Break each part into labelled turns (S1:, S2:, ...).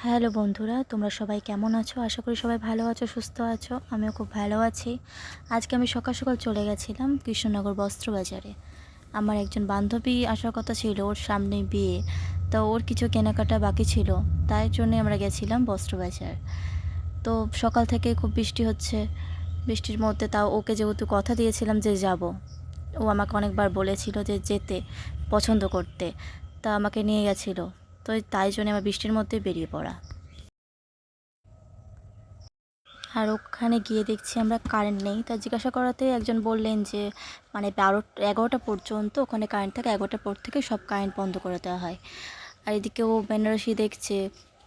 S1: Hello বন্ধুরা, তোমরা সবাই কেমন আছো? আশা করি সবাই ভালো আছো, সুস্থ আছো। আমিও খুব ভালো আছি। আজকে আমি সকাল সকাল চলে গেছিলাম কৃষ্ণনগর বস্ত্রবাজারে। আমার একজন বান্ধবী আসার কথা ছিল, ওর সামনে বিয়ে। তো ওর কিছু কেনাকাটা বাকি ছিল, তাই জন্যে আমরা গেছিলাম বস্ত্রবাজার। তো সকাল থেকে খুব বৃষ্টি হচ্ছে। বৃষ্টির মধ্যে তাও ওকে যেহেতু কথা দিয়েছিলাম যে যাব, ও আমাকে অনেকবার বলেছিল যে যেতে, পছন্দ করতে, তা আমাকে নিয়ে গেছিলো। তো তাই জন্য আমার বৃষ্টির মধ্যে বেরিয়ে পড়া। আর ওখানে গিয়ে দেখছি আমরা কারেন্ট নেই। তা জিজ্ঞাসা করাতে একজন বললেন যে মানে 11টা পর্যন্ত ওখানে কারেন্ট থাকে, 11টার পর থেকে সব কারেন্ট বন্ধ করে দেওয়া হয়। আর এদিকে ও বেনারসি দেখছে,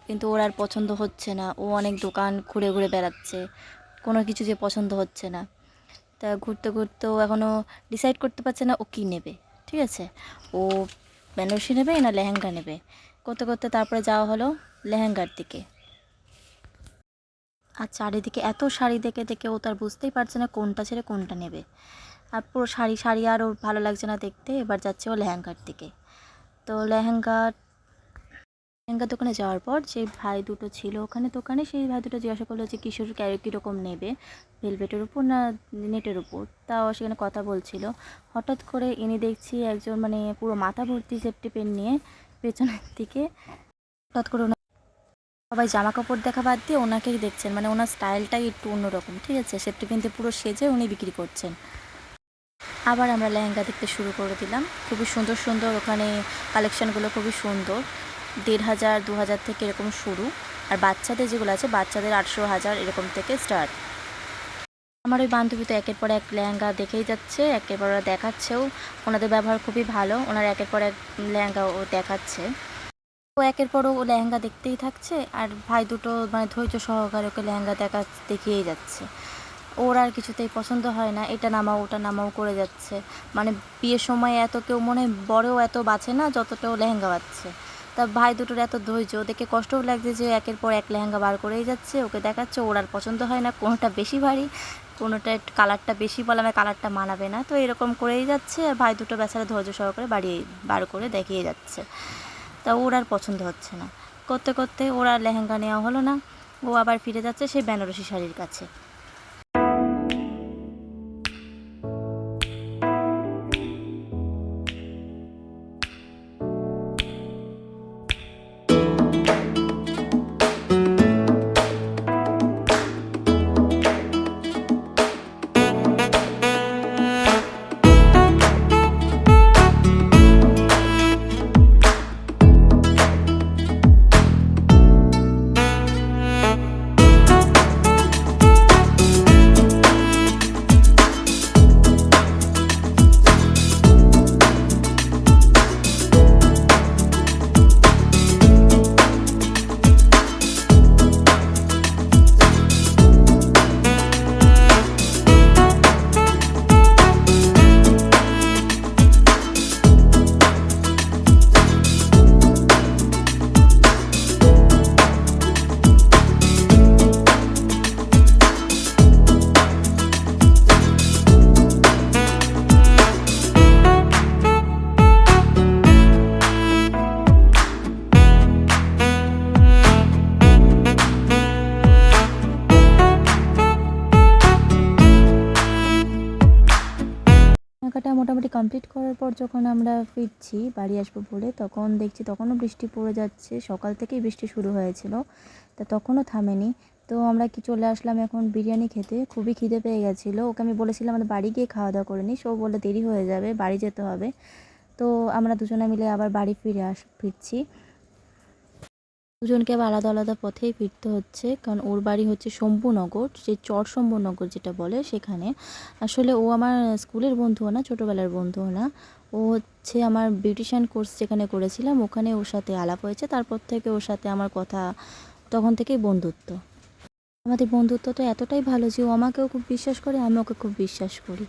S1: কিন্তু ওর আর পছন্দ হচ্ছে না। ও অনেক দোকান ঘুরে ঘুরে বেড়াচ্ছে, কোনো কিছু যে পছন্দ হচ্ছে না। তা ঘুরতে ঘুরতে ও এখনও ডিসাইড করতে পারছে না ও কী নেবে। ঠিক আছে, ও বেনারসি নেবে না লেহেঙ্গা নেবে। করতে করতে তারপরে যাওয়া হলো লেহেঙ্গার দিকে। আর চারিদিকে এত শাড়ি দেখে দেখে ও তার বুঝতেই পারছে না কোনটা ছেড়ে কোনটা নেবে। আর পুরো শাড়ি শাড়ি আর ওর ভালো লাগছে না দেখতে। এবার যাচ্ছে ও লেহেঙ্গার দিকে। তো লেহেঙ্গা লেহেঙ্গা দোকানে যাওয়ার পর যে ভাই দুটো ছিল ওখানে দোকানে, সেই ভাই দুটো জিজ্ঞাসা করলো যে কিশোর কীরকম নেবে, ভেলভেটের উপর না নেটের উপর। তাও সেখানে কথা বলছিল। হঠাৎ করে ইনি দেখছি একজন মানে পুরো মাথা ভর্তি সেফটি পেন নিয়ে পেছনের দিকে হঠাৎ করে সবাই জামা কাপড় দেখা বাদ দিয়ে ওনাকেই দেখছেন, মানে ওনার স্টাইলটাই একটু অন্যরকম। ঠিক আছে, সেফটি পিনতে পুরো সেজে উনি বিক্রি করছেন। আবার আমরা লেহেঙ্গা দেখতে শুরু করে দিলাম। খুবই সুন্দর সুন্দর ওখানে কালেকশানগুলো খুবই সুন্দর। 1,500 2,000 থেকে এরকম শুরু। আর বাচ্চাদের যেগুলো আছে বাচ্চাদের 800 1000 এরকম থেকে স্টার্ট। আমার ওই বান্ধবী তো একের পর এক লেহেঙ্গা দেখেই যাচ্ছে, একের পর দেখাচ্ছেও। ওনাদের ব্যবহার খুবই ভালো, ওনারা একের পর এক লেহেঙ্গা ও দেখাচ্ছে। ও একের পর ও লেহেঙ্গা দেখতেই থাকছে, আর ভাই দুটো মানে ধৈর্য সহকারে ওকে লেহেঙ্গা দেখিয়েই যাচ্ছে। ওর আর কিছুতেই পছন্দ হয় না, এটা নামাও ওটা নামাও করে যাচ্ছে। মানে বিয়ের সময় এত কেউ মনে হয় বড়ও এত বাঁচে না যতটা ও লেহেঙ্গা বাঁচছে। তা ভাই দুটোর এত ধৈর্য দেখে কষ্টও লাগছে যে একের পর এক লেহেঙ্গা বার করেই যাচ্ছে, ওকে দেখাচ্ছে। ওর আর পছন্দ হয় না, কোনোটা বেশি ভারী, কোনোটা কালারটা বেশি, বলে আমার কালারটা মানাবে না। তো এরকম করেই যাচ্ছে, আর ভাই দুটো বেচারা ধৈর্য সহকারে বার করে দেখিয়ে যাচ্ছে। তা ওর আর পছন্দ হচ্ছে না। করতে করতে ওর আর লেহেঙ্গা নেওয়া হলো না। ও আবার ফিরে যাচ্ছে সেই বেনারসি শাড়ির কাছে। কেনাকাটা মোটামুটি কমপ্লিট করার পর যখন আমরা ফিরছি বাড়ি আসবো বলে, তখন দেখছি তখনও বৃষ্টি পড়ে যাচ্ছে। সকাল থেকেই বৃষ্টি শুরু হয়েছিল, তা তখনও থামেনি। তো আমরা চলে আসলাম এখন বিরিয়ানি খেতে। খুবই খিদে পেয়ে গেছিলো। ওকে আমি বলেছিলাম আমাদের বাড়ি গিয়ে খাওয়া দাওয়া করে নিস, ও বলে দেরি হয়ে যাবে, বাড়ি যেতে হবে। তো আমরা দুজনে মিলে আবার বাড়ি ফিরছি। দুজনকে আবার আলাদা আলাদা পথেই ফিরতে হচ্ছে, কারণ ওর বাড়ি হচ্ছে শম্ভুনগর, যে চর শম্ভুনগর যেটা বলে সেখানে। আসলে ও আমার স্কুলের বন্ধুও না, ছোটোবেলার বন্ধুও না। ও হচ্ছে আমার বিউটিশিয়ান কোর্স যেখানে করেছিলাম ওখানে ওর সাথে আলাপ হয়েছে। তারপর থেকে ওর সাথে আমার কথা, তখন থেকেই বন্ধুত্ব। আমাদের বন্ধুত্বটা এতটাই ভালো যে ও আমাকেও খুব বিশ্বাস করে, আমি ওকে খুব বিশ্বাস করি।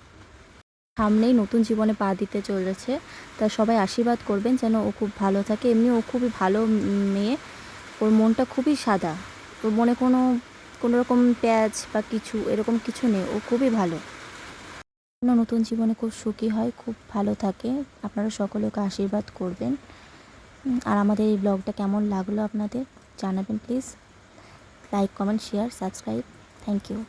S1: সামনেই নতুন জীবনে পা দিতে চলেছে, তা সবাই আশীর্বাদ করবেন যেন ও খুব ভালো থাকে। এমনি ও খুবই ভালো মেয়ে, ওর মনটা খুবই সাদা। ওর মনে কোনো রকম প্যাঁচ বা কিছু এরকম কিছু নেই, ও খুবই ভালো। নতুন জীবনে খুব সুখী হয়, খুব ভালো থাকে। আপনারা সকলে ওকে আশীর্বাদ করবেন। আর আমাদের এই ব্লগটা কেমন লাগলো আপনাদের? জানাবেন please. Like, comment, share, subscribe. Thank you.